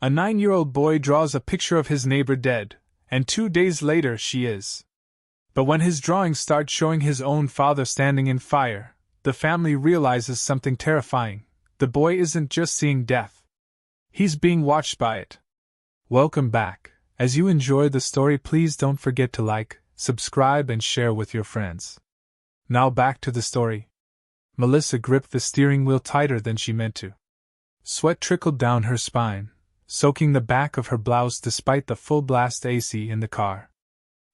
A 9-year-old boy draws a picture of his neighbor dead, and 2 days later she is. But when his drawings start showing his own father standing in fire, the family realizes something terrifying. The boy isn't just seeing death. He's being watched by it. Welcome back. As you enjoy the story, please don't forget to like, subscribe, and share with your friends. Now back to the story. Melissa gripped the steering wheel tighter than she meant to. Sweat trickled down her spine, soaking the back of her blouse despite the full-blast AC in the car.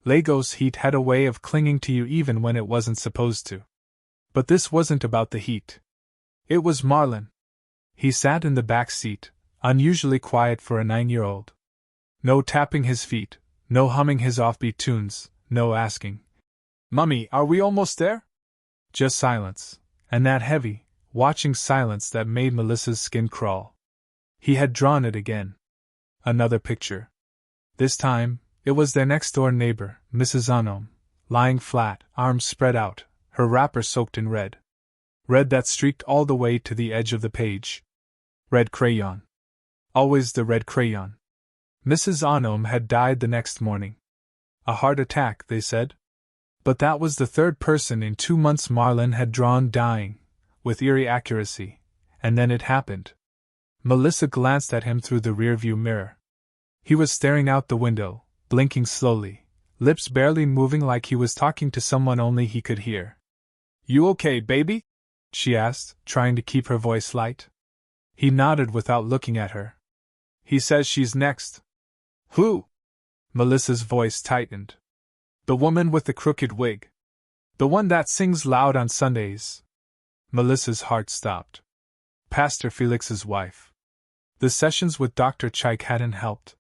Lego's heat had a way of clinging to you even when it wasn't supposed to. But this wasn't about the heat. It was Marlon. He sat in the back seat, unusually quiet for a 9-year-old. No tapping his feet, no humming his offbeat tunes, no asking, "Mummy, are we almost there?" Just silence, and that heavy, watching silence that made Melissa's skin crawl. He had drawn it again. Another picture. This time, it was their next-door neighbor, Mrs. Unum, lying flat, arms spread out, her wrapper soaked in red. Red that streaked all the way to the edge of the page. Red crayon. Always the red crayon. Mrs. Unum had died the next morning. A heart attack, they said. But that was the third person in 2 months Marlon had drawn dying, with eerie accuracy, and then it happened. Melissa glanced at him through the rearview mirror. He was staring out the window, blinking slowly, lips barely moving like he was talking to someone only he could hear. "You okay, baby?" she asked, trying to keep her voice light. He nodded without looking at her. "He says she's next." "Who?" Melissa's voice tightened. "The woman with the crooked wig. The one that sings loud on Sundays." Melissa's heart stopped. Pastor Felix's wife. The sessions with Dr. Chike hadn't helped.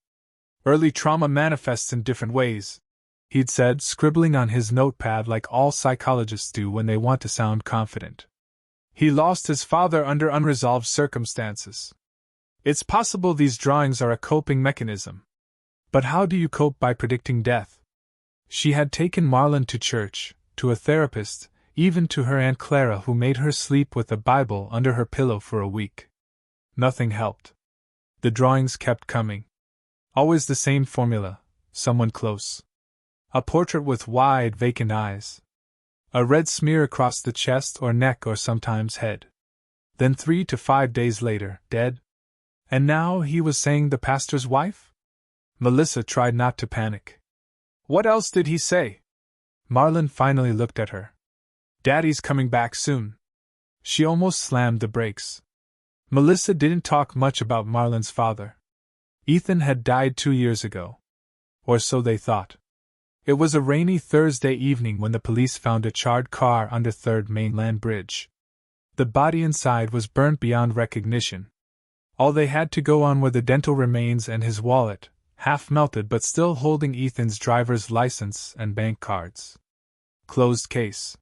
"Early trauma manifests in different ways," he'd said, scribbling on his notepad like all psychologists do when they want to sound confident. "He lost his father under unresolved circumstances. It's possible these drawings are a coping mechanism. But how do you cope by predicting death?" She had taken Marlon to church, to a therapist, even to her Aunt Clara, who made her sleep with a Bible under her pillow for a week. Nothing helped. The drawings kept coming. Always the same formula: someone close. A portrait with wide, vacant eyes. A red smear across the chest or neck or sometimes head. Then 3 to 5 days later, dead. And now he was saying the pastor's wife? Melissa tried not to panic. "What else did he say?" Marlon finally looked at her. "Daddy's coming back soon." She almost slammed the brakes. Melissa didn't talk much about Marlon's father. Ethan had died 2 years ago. Or so they thought. It was a rainy Thursday evening when the police found a charred car under 3rd Mainland Bridge. The body inside was burnt beyond recognition. All they had to go on were the dental remains and his wallet, half melted but still holding Ethan's driver's license and bank cards. Closed case.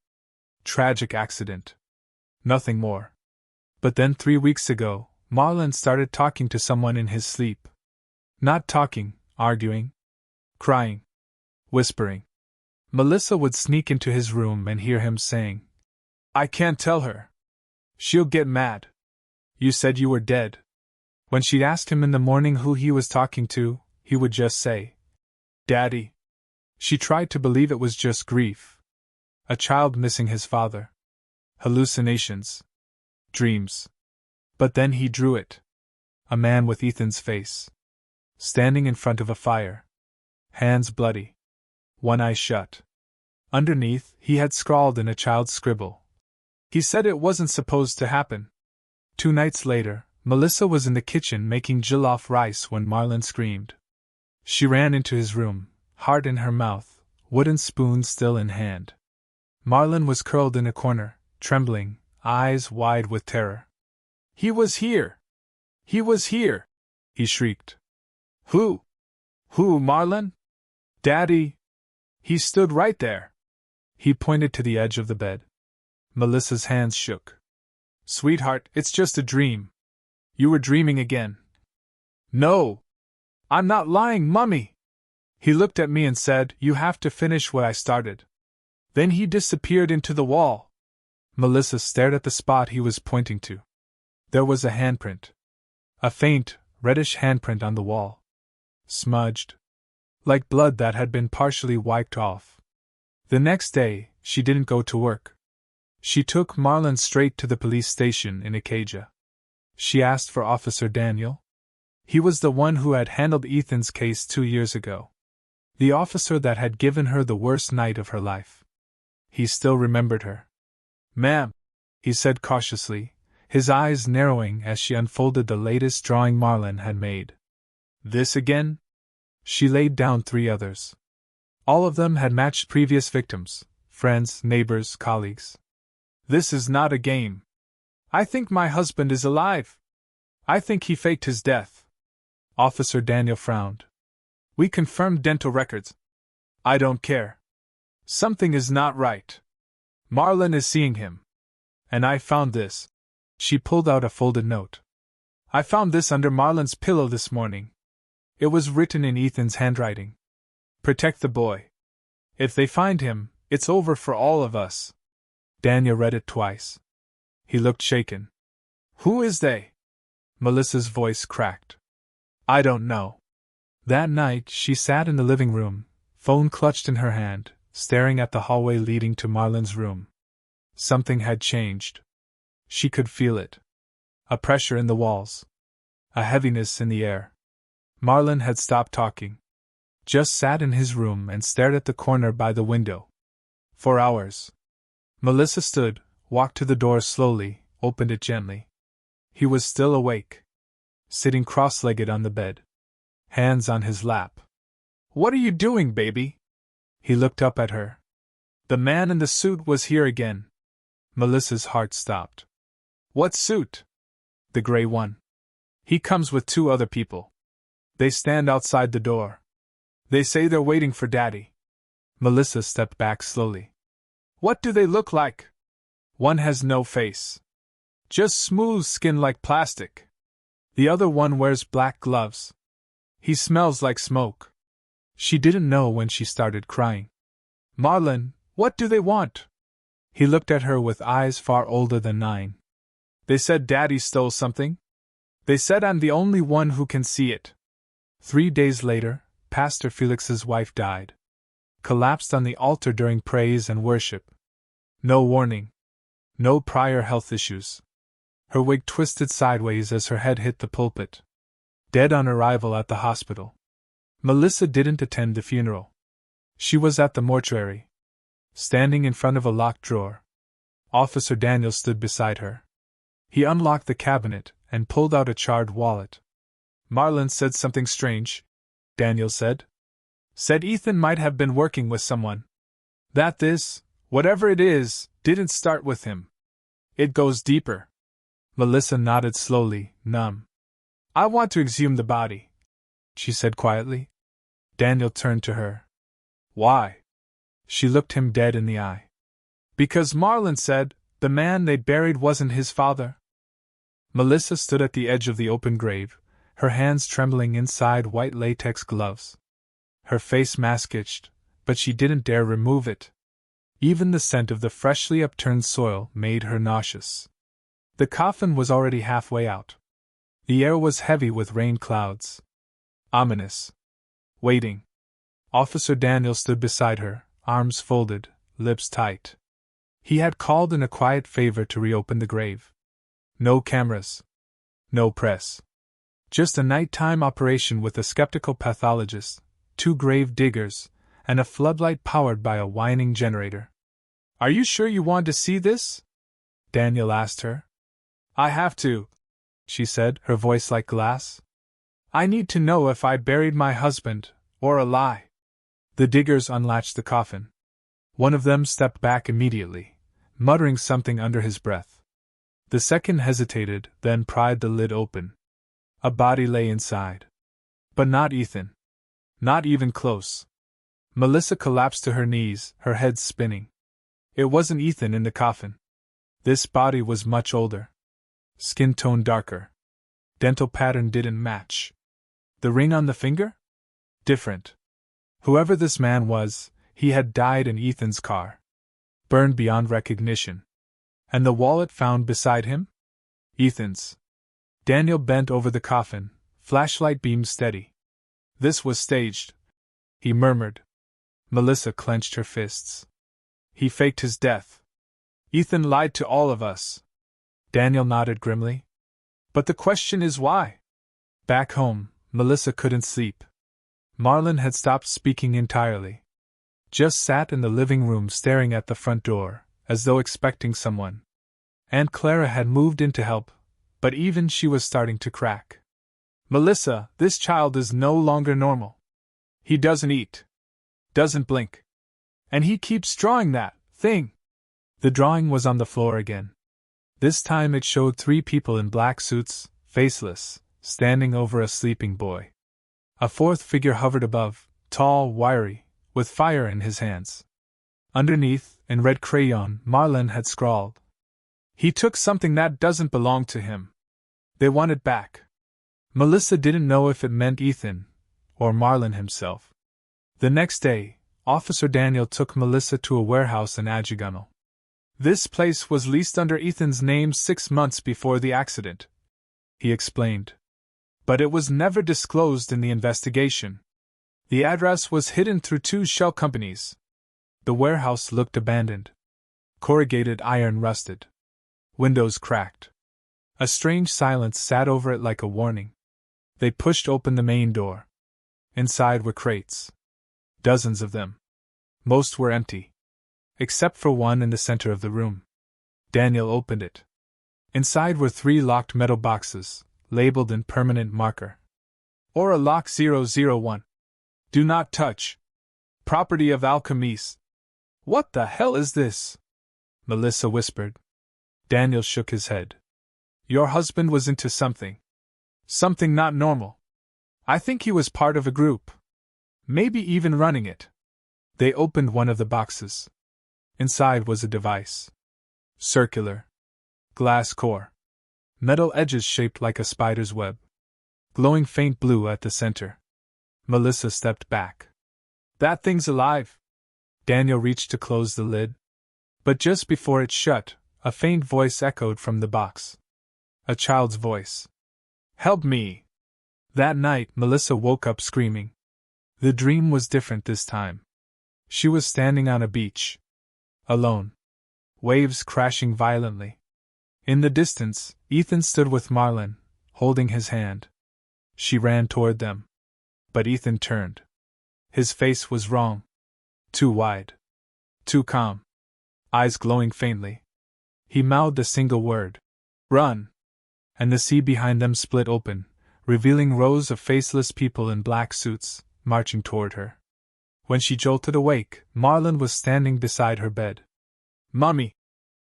Tragic accident. Nothing more. But then 3 weeks ago, Marlon started talking to someone in his sleep. Not talking, arguing. Crying. Whispering. Melissa would sneak into his room and hear him saying, "I can't tell her. She'll get mad. You said you were dead." When she'd asked him in the morning who he was talking to, he would just say, "Daddy." She tried to believe it was just grief. A child missing his father. Hallucinations. Dreams. But then he drew it. A man with Ethan's face. Standing in front of a fire. Hands bloody. One eye shut. Underneath, he had scrawled in a child's scribble. He said it wasn't supposed to happen. 2 nights later, Melissa was in the kitchen making jollof rice when Marlon screamed. She ran into his room, heart in her mouth, wooden spoon still in hand. Marlon was curled in a corner, trembling, eyes wide with terror. "He was here! He was here!" he shrieked. "Who? Who, Marlon?" "Daddy! He stood right there." He pointed to the edge of the bed. Melissa's hands shook. "Sweetheart, it's just a dream. You were dreaming again." "No! I'm not lying, Mummy!" He looked at me and said, "You have to finish what I started." Then he disappeared into the wall. Melissa stared at the spot he was pointing to. There was a handprint. A faint, reddish handprint on the wall. Smudged. Like blood that had been partially wiped off. The next day, she didn't go to work. She took Marlon straight to the police station in Acadia. She asked for Officer Daniel. He was the one who had handled Ethan's case 2 years ago. The officer that had given her the worst night of her life. He still remembered her. "Ma'am," he said cautiously, his eyes narrowing as she unfolded the latest drawing Marlon had made. "This again?" She laid down 3 others. All of them had matched previous victims, friends, neighbors, colleagues. "This is not a game. I think my husband is alive. I think he faked his death." Officer Daniel frowned. "We confirmed dental records." "I don't care. Something is not right. Marlon is seeing him. And I found this." She pulled out a folded note. "I found this under Marlon's pillow this morning. It was written in Ethan's handwriting. Protect the boy. If they find him, it's over for all of us." Daniel read it twice. He looked shaken. "Who is they?" Melissa's voice cracked. "I don't know." That night she sat in the living room, phone clutched in her hand, staring at the hallway leading to Marlon's room. Something had changed. She could feel it. A pressure in the walls. A heaviness in the air. Marlon had stopped talking. Just sat in his room and stared at the corner by the window. For hours. Melissa stood, walked to the door slowly, opened it gently. He was still awake. Sitting cross-legged on the bed. Hands on his lap. "What are you doing, baby?" He looked up at her. "The man in the suit was here again." Melissa's heart stopped. "What suit?" "The gray one. He comes with 2 other people. They stand outside the door. They say they're waiting for Daddy." Melissa stepped back slowly. "What do they look like?" "One has no face. Just smooth skin like plastic. The other one wears black gloves. He smells like smoke." She didn't know when she started crying. "Marlon, what do they want?" He looked at her with eyes far older than 9. "They said Daddy stole something. They said I'm the only one who can see it." 3 days later, Pastor Felix's wife died. Collapsed on the altar during praise and worship. No warning. No prior health issues. Her wig twisted sideways as her head hit the pulpit. Dead on arrival at the hospital. Melissa didn't attend the funeral. She was at the mortuary. Standing in front of a locked drawer. Officer Daniel stood beside her. He unlocked the cabinet and pulled out a charred wallet. "Marlon said something strange," Daniel said. "Said Ethan might have been working with someone. That this, whatever it is, didn't start with him. It goes deeper." Melissa nodded slowly, numb. "I want to exhume the body," she said quietly. Daniel turned to her. "Why?" She looked him dead in the eye. "Because Marlon said the man they buried wasn't his father." Melissa stood at the edge of the open grave, her hands trembling inside white latex gloves. Her face mask-itched, but she didn't dare remove it. Even the scent of the freshly upturned soil made her nauseous. The coffin was already halfway out. The air was heavy with rain clouds. Ominous. Waiting. Officer Daniel stood beside her, arms folded, lips tight. He had called in a quiet favor to reopen the grave. No cameras. No press. Just a nighttime operation with a skeptical pathologist, 2 grave diggers, and a floodlight powered by a whining generator. "Are you sure you want to see this?" Daniel asked her. "I have to," she said, her voice like glass. "I need to know if I buried my husband, or a lie." The diggers unlatched the coffin. One of them stepped back immediately, muttering something under his breath. The second hesitated, then pried the lid open. A body lay inside. But not Ethan. Not even close. Melissa collapsed to her knees, her head spinning. It wasn't Ethan in the coffin. This body was much older. Skin tone darker. Dental pattern didn't match. The ring on the finger? Different. Whoever this man was, he had died in Ethan's car. Burned beyond recognition. And the wallet found beside him? Ethan's. Daniel bent over the coffin, flashlight beam steady. This was staged, he murmured. Melissa clenched her fists. He faked his death. Ethan lied to all of us. Daniel nodded grimly. But the question is why? Back home, Melissa couldn't sleep. Marlon had stopped speaking entirely. Just sat in the living room staring at the front door, as though expecting someone. Aunt Clara had moved in to help, but even she was starting to crack. Melissa, this child is no longer normal. He doesn't eat. Doesn't blink. And he keeps drawing that thing. The drawing was on the floor again. This time it showed 3 people in black suits, faceless, standing over a sleeping boy. A 4th figure hovered above, tall, wiry, with fire in his hands. Underneath, in red crayon, Marlon had scrawled, "He took something that doesn't belong to him. They want it back." Melissa didn't know if it meant Ethan, or Marlon himself. The next day, Officer Daniel took Melissa to a warehouse in Ajigunle. This place was leased under Ethan's name 6 months before the accident, he explained. But it was never disclosed in the investigation. The address was hidden through 2 shell companies. The warehouse looked abandoned. Corrugated iron rusted. Windows cracked. A strange silence sat over it like a warning. They pushed open the main door. Inside were crates. Dozens of them. Most were empty. Except for one in the center of the room. Daniel opened it. Inside were 3 locked metal boxes, labeled in permanent marker. Aura Lock 001. Do not touch. Property of alchemies. What the hell is this? Melissa whispered. Daniel shook his head. Your husband was into something. Something not normal. I think he was part of a group. Maybe even running it. They opened one of the boxes. Inside was a device. Circular. Glass core. Metal edges shaped like a spider's web. Glowing faint blue at the center. Melissa stepped back. That thing's alive. Daniel reached to close the lid. But just before it shut, a faint voice echoed from the box. A child's voice. Help me! That night, Melissa woke up screaming. The dream was different this time. She was standing on a beach. Alone. Waves crashing violently. In the distance, Ethan stood with Marlon, holding his hand. She ran toward them. But Ethan turned. His face was wrong. Too wide. Too calm. Eyes glowing faintly. He mouthed a single word. Run! And the sea behind them split open, revealing rows of faceless people in black suits, marching toward her. When she jolted awake, Marlon was standing beside her bed. Mommy,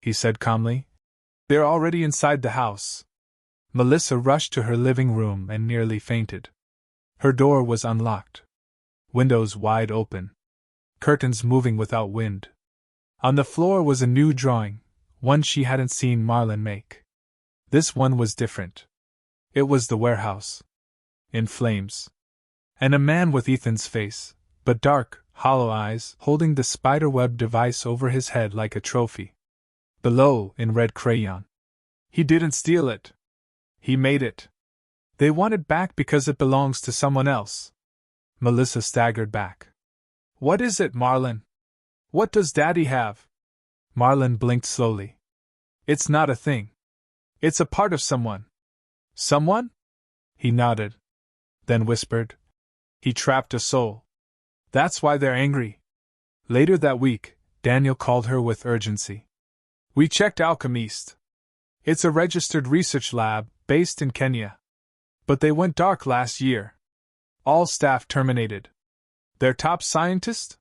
he said calmly. They're already inside the house. Melissa rushed to her living room and nearly fainted. Her door was unlocked. Windows wide open. Curtains moving without wind. On the floor was a new drawing, one she hadn't seen Marlon make. This one was different. It was the warehouse. In flames. And a man with Ethan's face, but dark, hollow eyes, holding the spiderweb device over his head like a trophy. Below, in red crayon. He didn't steal it. He made it. They want it back because it belongs to someone else. Melissa staggered back. What is it, Marlon? What does Daddy have? Marlon blinked slowly. It's not a thing. It's a part of someone. Someone? He nodded. Then whispered. He trapped a soul. That's why they're angry. Later that week, Daniel called her with urgency. We checked Alchemist. It's a registered research lab, based in Kenya. But they went dark last year. All staff terminated. Their top scientist?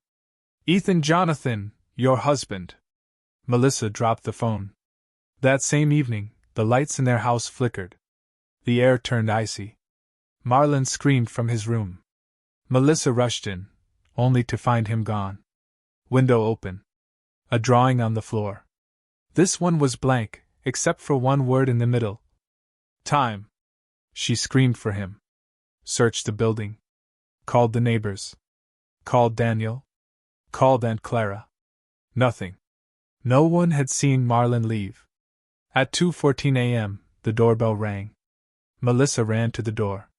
Ethan Jonathan, your husband. Melissa dropped the phone. That same evening, the lights in their house flickered. The air turned icy. Marlon screamed from his room. Melissa rushed in, only to find him gone. Window open. A drawing on the floor. This one was blank, except for one word in the middle. Time. She screamed for him. Searched the building. Called the neighbors. Called Daniel. Called Aunt Clara. Nothing. No one had seen Marlon leave. At 2:14 a.m., the doorbell rang. Melissa ran to the door.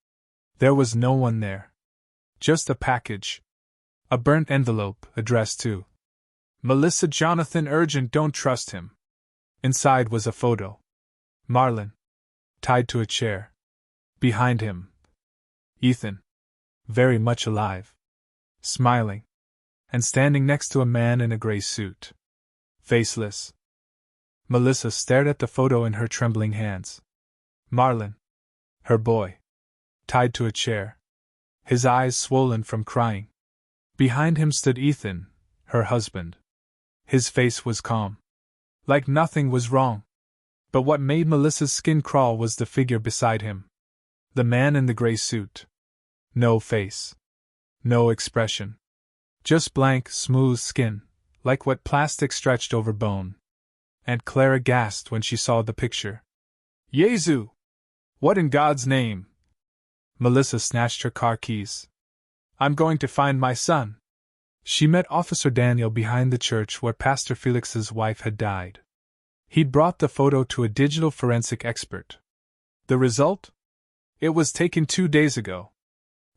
There was no one there. Just a package. A burnt envelope addressed to Melissa Jonathan Urgent, don't trust him. Inside was a photo. Marlon. Tied to a chair. Behind him. Ethan. Very much alive. Smiling. And standing next to a man in a gray suit. Faceless. Melissa stared at the photo in her trembling hands. Marlon. Her boy. Tied to a chair. His eyes swollen from crying. Behind him stood Ethan, her husband. His face was calm. Like nothing was wrong. But what made Melissa's skin crawl was the figure beside him. The man in the gray suit. No face. No expression. Just blank, smooth skin, like wet plastic stretched over bone. Aunt Clara gasped when she saw the picture. Yezu! What in God's name? Melissa snatched her car keys. I'm going to find my son. She met Officer Daniel behind the church where Pastor Felix's wife had died. He'd brought the photo to a digital forensic expert. The result? It was taken 2 days ago.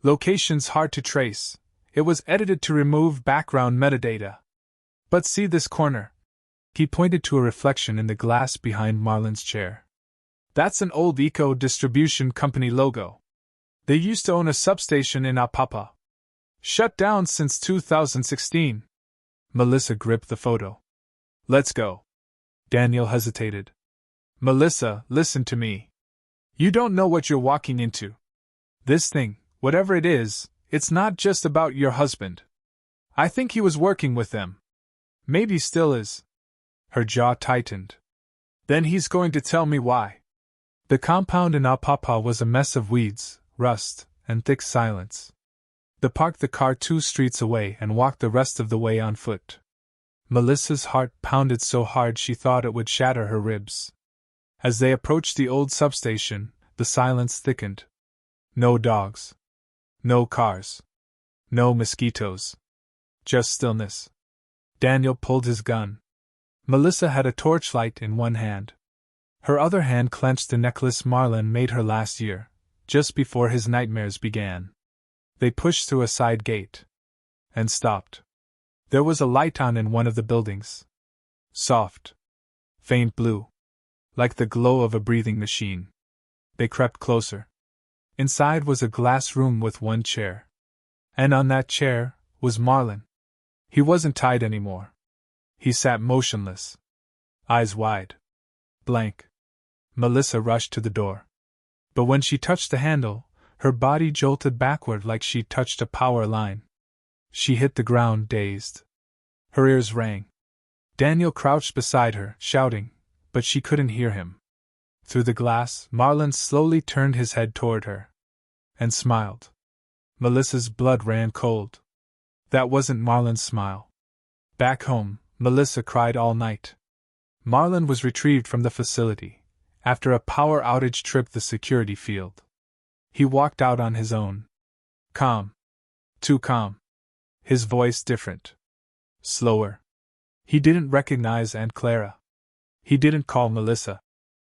Locations hard to trace. It was edited to remove background metadata. But see this corner. He pointed to a reflection in the glass behind Marlon's chair. That's an old Eco Distribution Company logo. They used to own a substation in Apapa. Shut down since 2016. Melissa gripped the photo. Let's go. Daniel hesitated. Melissa, listen to me. You don't know what you're walking into. This thing, whatever it is, it's not just about your husband. I think he was working with them. Maybe still is. Her jaw tightened. Then he's going to tell me why. The compound in Apapa was a mess of weeds, rust, and thick silence. They parked the car 2 streets away and walked the rest of the way on foot. Melissa's heart pounded so hard she thought it would shatter her ribs. As they approached the old substation, the silence thickened. No dogs. No cars. No mosquitoes. Just stillness. Daniel pulled his gun. Melissa had a torchlight in one hand. Her other hand clenched the necklace Marlon made her last year, just before his nightmares began. They pushed through a side gate. And stopped. There was a light on in one of the buildings. Soft. Faint blue. Like the glow of a breathing machine. They crept closer. Inside was a glass room with one chair. And on that chair was Marlon. He wasn't tied anymore. He sat motionless. Eyes wide. Blank. Melissa rushed to the door. But when she touched the handle, her body jolted backward like she'd touched a power line. She hit the ground, dazed. Her ears rang. Daniel crouched beside her, shouting, but she couldn't hear him. Through the glass, Marlon slowly turned his head toward her. And smiled. Melissa's blood ran cold. That wasn't Marlon's smile. Back home, Melissa cried all night. Marlon was retrieved from the facility, after a power outage tripped the security field. He walked out on his own. Calm. Too calm. His voice different. Slower. He didn't recognize Aunt Clara. He didn't call Melissa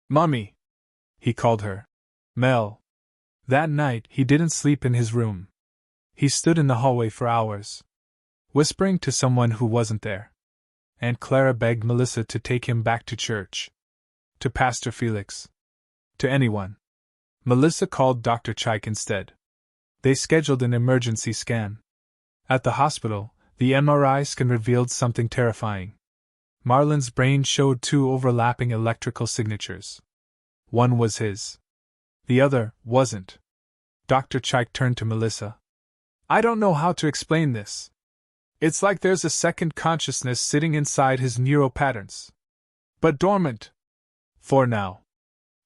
Mummy. He called her Mel. That night he didn't sleep in his room. He stood in the hallway for hours, whispering to someone who wasn't there. Aunt Clara begged Melissa to take him back to church. To Pastor Felix. To anyone. Melissa called Dr. Chike instead. They scheduled an emergency scan. At the hospital, the MRI scan revealed something terrifying. Marlon's brain showed 2 overlapping electrical signatures. One was his. The other wasn't. Dr. Chike turned to Melissa. I don't know how to explain this. It's like there's a second consciousness sitting inside his neural patterns. But dormant. For now.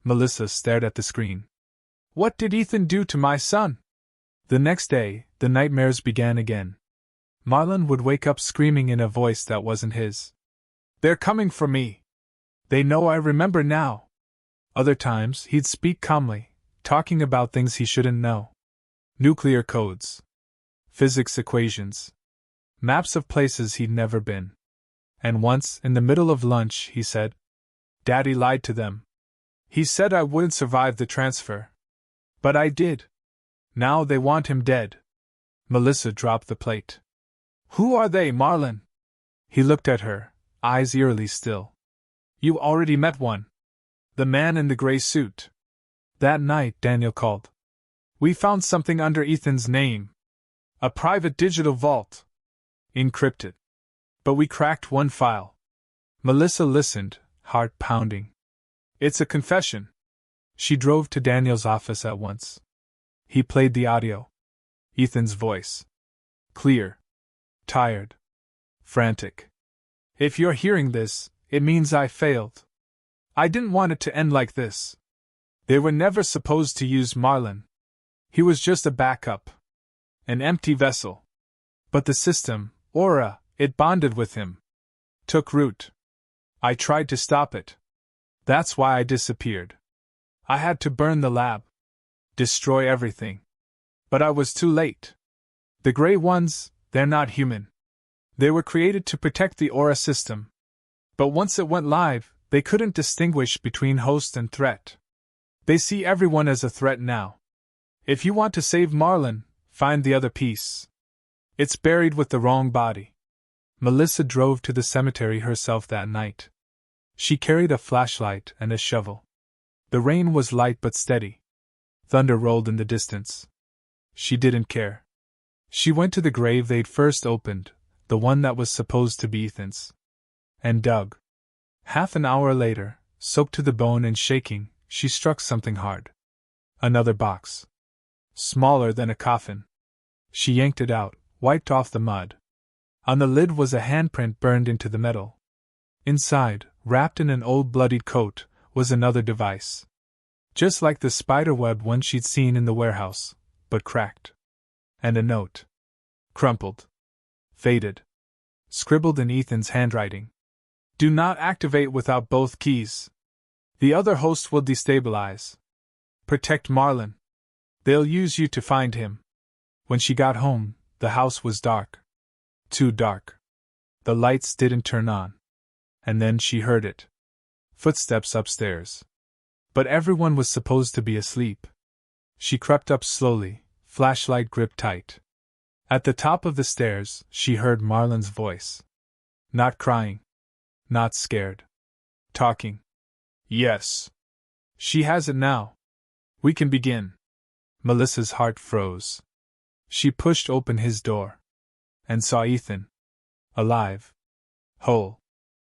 Melissa stared at the screen. What did Ethan do to my son? The next day, the nightmares began again. Marlon would wake up screaming in a voice that wasn't his. They're coming for me. They know I remember now. Other times, he'd speak calmly, talking about things he shouldn't know. Nuclear codes. Physics equations. Maps of places he'd never been. And once, in the middle of lunch, he said, Daddy lied to them. He said I wouldn't survive the transfer. But I did. Now they want him dead. Melissa dropped the plate. Who are they, Marlin? He looked at her, eyes eerily still. You already met one. The man in the gray suit. That night, Daniel called. We found something under Ethan's name. A private digital vault. Encrypted. But we cracked one file. Melissa listened, heart pounding. It's a confession. She drove to Daniel's office at once. He played the audio. Ethan's voice. Clear. Tired. Frantic. If you're hearing this, it means I failed. I didn't want it to end like this. They were never supposed to use Marlin. He was just a backup. An empty vessel. But the system, Aura, it bonded with him. Took root. I tried to stop it. That's why I disappeared. I had to burn the lab. Destroy everything. But I was too late. The gray ones, they're not human. They were created to protect the Aura system. But once it went live, they couldn't distinguish between host and threat. They see everyone as a threat now. If you want to save Marlin, find the other piece. It's buried with the wrong body. Melissa drove to the cemetery herself that night. She carried a flashlight and a shovel. The rain was light but steady. Thunder rolled in the distance. She didn't care. She went to the grave they'd first opened, the one that was supposed to be Ethan's, and dug. Half an hour later, soaked to the bone and shaking, she struck something hard. Another box. Smaller than a coffin. She yanked it out, wiped off the mud. On the lid was a handprint burned into the metal. Inside, wrapped in an old bloodied coat, was another device. Just like the spiderweb one she'd seen in the warehouse, but cracked. And a note. Crumpled. Faded. Scribbled in Ethan's handwriting. Do not activate without both keys. The other host will destabilize. Protect Marlin. They'll use you to find him. When she got home, the house was dark. Too dark. The lights didn't turn on. And then she heard it. Footsteps upstairs. But everyone was supposed to be asleep. She crept up slowly, flashlight gripped tight. At the top of the stairs, she heard Marlin's voice. Not crying. Not scared. Talking. Yes. She has it now. We can begin. Melissa's heart froze. She pushed open his door. And saw Ethan. Alive. Whole.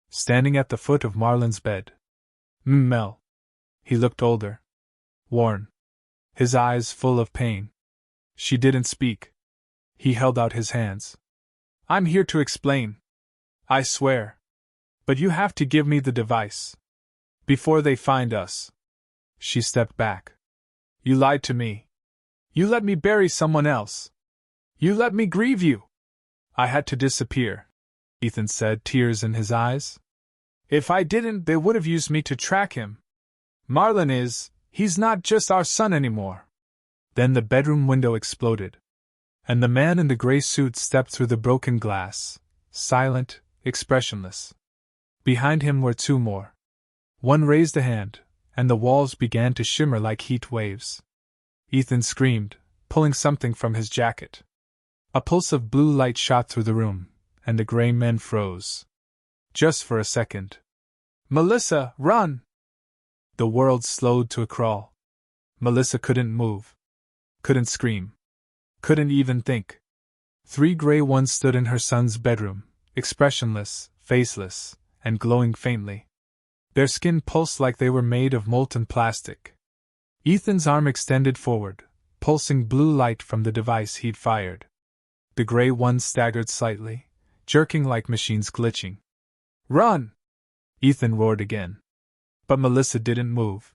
Standing at the foot of Marlin's bed. Mel. He looked older. Worn. His eyes full of pain. She didn't speak. He held out his hands. I'm here to explain. I swear. But you have to give me the device. Before they find us. She stepped back. You lied to me. You let me bury someone else. You let me grieve you. I had to disappear, Ethan said, tears in his eyes. If I didn't, they would have used me to track him. Marlin he's not just our son anymore. Then the bedroom window exploded. And the man in the gray suit stepped through the broken glass, silent, expressionless. Behind him were two more. One raised a hand, and the walls began to shimmer like heat waves. Ethan screamed, pulling something from his jacket. A pulse of blue light shot through the room, and the gray men froze. Just for a second. Melissa, run! The world slowed to a crawl. Melissa couldn't move. Couldn't scream. Couldn't even think. 3 gray ones stood in her son's bedroom, expressionless, faceless, and glowing faintly. Their skin pulsed like they were made of molten plastic. Ethan's arm extended forward, pulsing blue light from the device he'd fired. The gray ones staggered slightly, jerking like machines glitching. Run! Ethan roared again. But Melissa didn't move.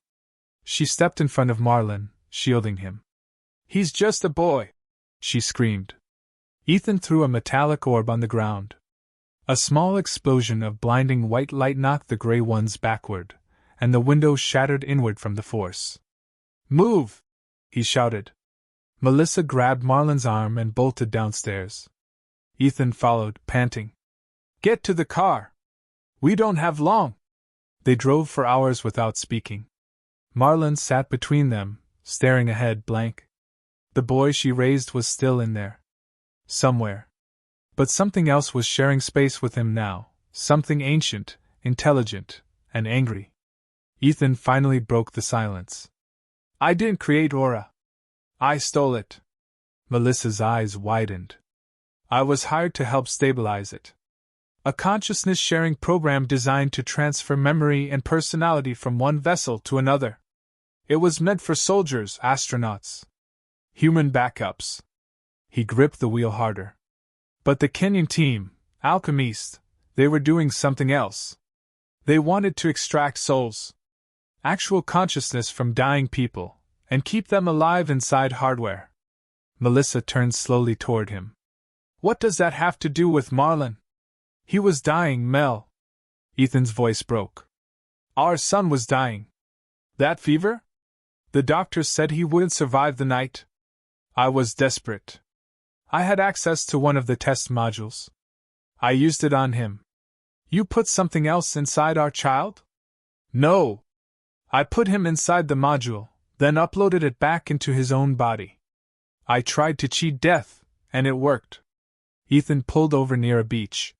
She stepped in front of Marlin, shielding him. He's just a boy, she screamed. Ethan threw a metallic orb on the ground. A small explosion of blinding white light knocked the gray ones backward, and the window shattered inward from the force. Move! He shouted. Melissa grabbed Marlin's arm and bolted downstairs. Ethan followed, panting. Get to the car! We don't have long! They drove for hours without speaking. Marlin sat between them, staring ahead blank. The boy she raised was still in there. Somewhere. But something else was sharing space with him now, something ancient, intelligent, and angry. Ethan finally broke the silence. I didn't create Aura. I stole it. Melissa's eyes widened. I was hired to help stabilize it. A consciousness-sharing program designed to transfer memory and personality from one vessel to another. It was meant for soldiers, astronauts, human backups. He gripped the wheel harder. But the Kenyan team, alchemists, they were doing something else. They wanted to extract souls, actual consciousness from dying people, and keep them alive inside hardware. Melissa turned slowly toward him. What does that have to do with Marlon? He was dying, Mel. Ethan's voice broke. Our son was dying. That fever? The doctors said he wouldn't survive the night. I was desperate. I had access to one of the test modules. I used it on him. You put something else inside our child? No. I put him inside the module, then uploaded it back into his own body. I tried to cheat death, and it worked. Ethan pulled over near a beach.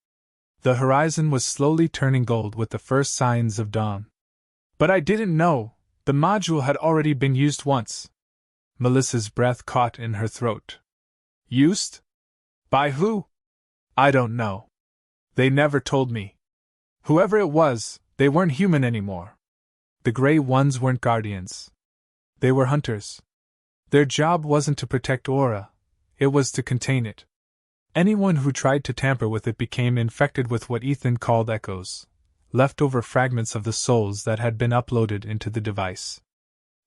The horizon was slowly turning gold with the first signs of dawn. But I didn't know, the module had already been used once. Melissa's breath caught in her throat. Used? By who? I don't know. They never told me. Whoever it was, they weren't human anymore. The Grey Ones weren't guardians. They were hunters. Their job wasn't to protect Aura, it was to contain it. Anyone who tried to tamper with it became infected with what Ethan called echoes, leftover fragments of the souls that had been uploaded into the device.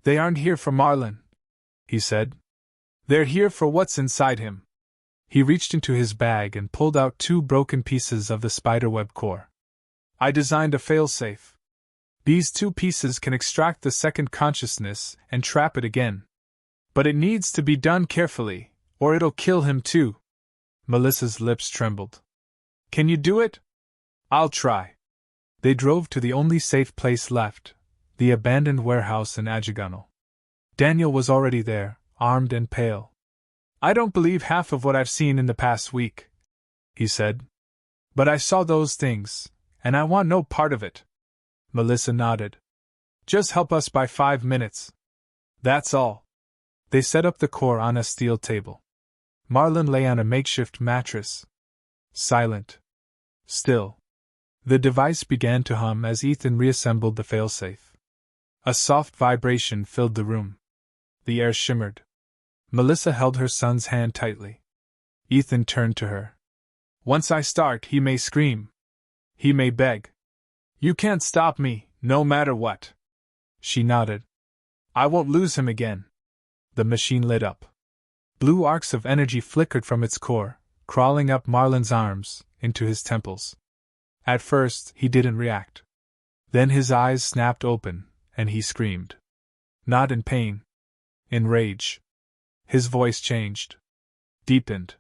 They aren't here for Marlon, he said. They're here for what's inside him. He reached into his bag and pulled out 2 broken pieces of the spiderweb core. I designed a failsafe. These 2 pieces can extract the second consciousness and trap it again. But it needs to be done carefully, or it'll kill him too. Melissa's lips trembled. Can you do it? I'll try. They drove to the only safe place left, the abandoned warehouse in Ajigano. Daniel was already there, armed and pale. I don't believe half of what I've seen in the past week, he said. But I saw those things, and I want no part of it. Melissa nodded. Just help us by 5 minutes. That's all. They set up the core on a steel table. Marlon lay on a makeshift mattress. Silent. Still. The device began to hum as Ethan reassembled the failsafe. A soft vibration filled the room. The air shimmered. Melissa held her son's hand tightly. Ethan turned to her. Once I start, he may scream. He may beg. You can't stop me, no matter what. She nodded. I won't lose him again. The machine lit up. Blue arcs of energy flickered from its core, crawling up Marlon's arms, into his temples. At first, he didn't react. Then his eyes snapped open, and he screamed. Not in pain. In rage. His voice changed. Deepened.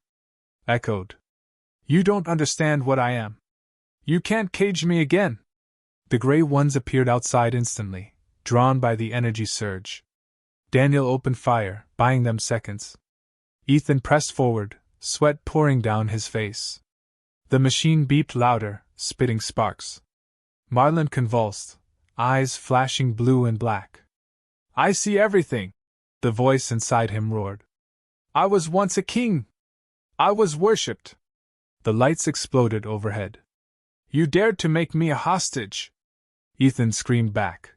Echoed. You don't understand what I am. You can't cage me again. The Grey Ones appeared outside instantly, drawn by the energy surge. Daniel opened fire, buying them seconds. Ethan pressed forward, sweat pouring down his face. The machine beeped louder, spitting sparks. Marlon convulsed, eyes flashing blue and black. I see everything, the voice inside him roared. I was once a king. I was worshipped. The lights exploded overhead. You dared to make me a hostage. Ethan screamed back.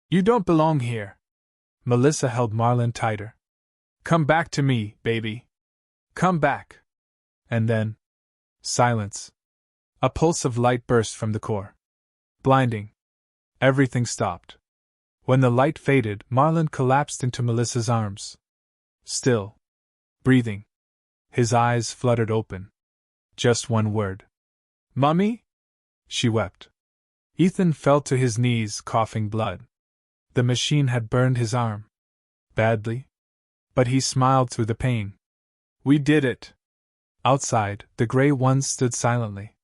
You don't belong here. Melissa held Marlon tighter. Come back to me, baby. Come back. And then... silence. A pulse of light burst from the core. Blinding. Everything stopped. When the light faded, Marlon collapsed into Melissa's arms. Still. Breathing. His eyes fluttered open. Just one word. Mummy? She wept. Ethan fell to his knees, coughing blood. The machine had burned his arm. Badly. But he smiled through the pain. We did it. Outside, the Grey Ones stood silently.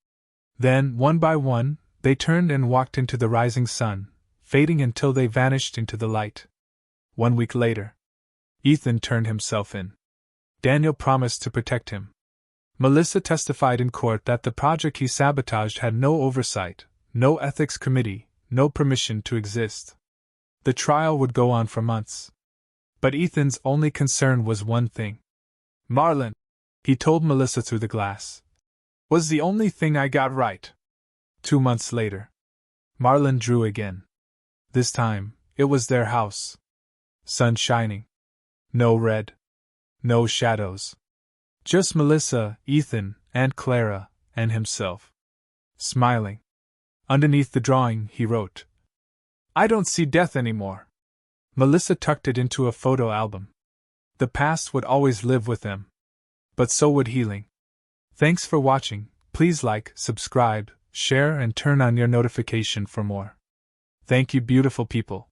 Then, one by one, they turned and walked into the rising sun, fading until they vanished into the light. 1 week later. Ethan turned himself in. Daniel promised to protect him. Melissa testified in court that the project he sabotaged had no oversight, no ethics committee, no permission to exist. The trial would go on for months. But Ethan's only concern was one thing. Marlin, he told Melissa through the glass, was the only thing I got right. 2 months later, Marlin drew again. This time, it was their house. Sun shining. No red. No shadows. Just Melissa, Ethan, Aunt Clara, and himself. Smiling. Underneath the drawing, he wrote, "I don't see death anymore." Melissa tucked it into a photo album. The past would always live with them. But so would healing. Thanks for watching. Please like, subscribe, share, and turn on your notification for more. Thank you, beautiful people.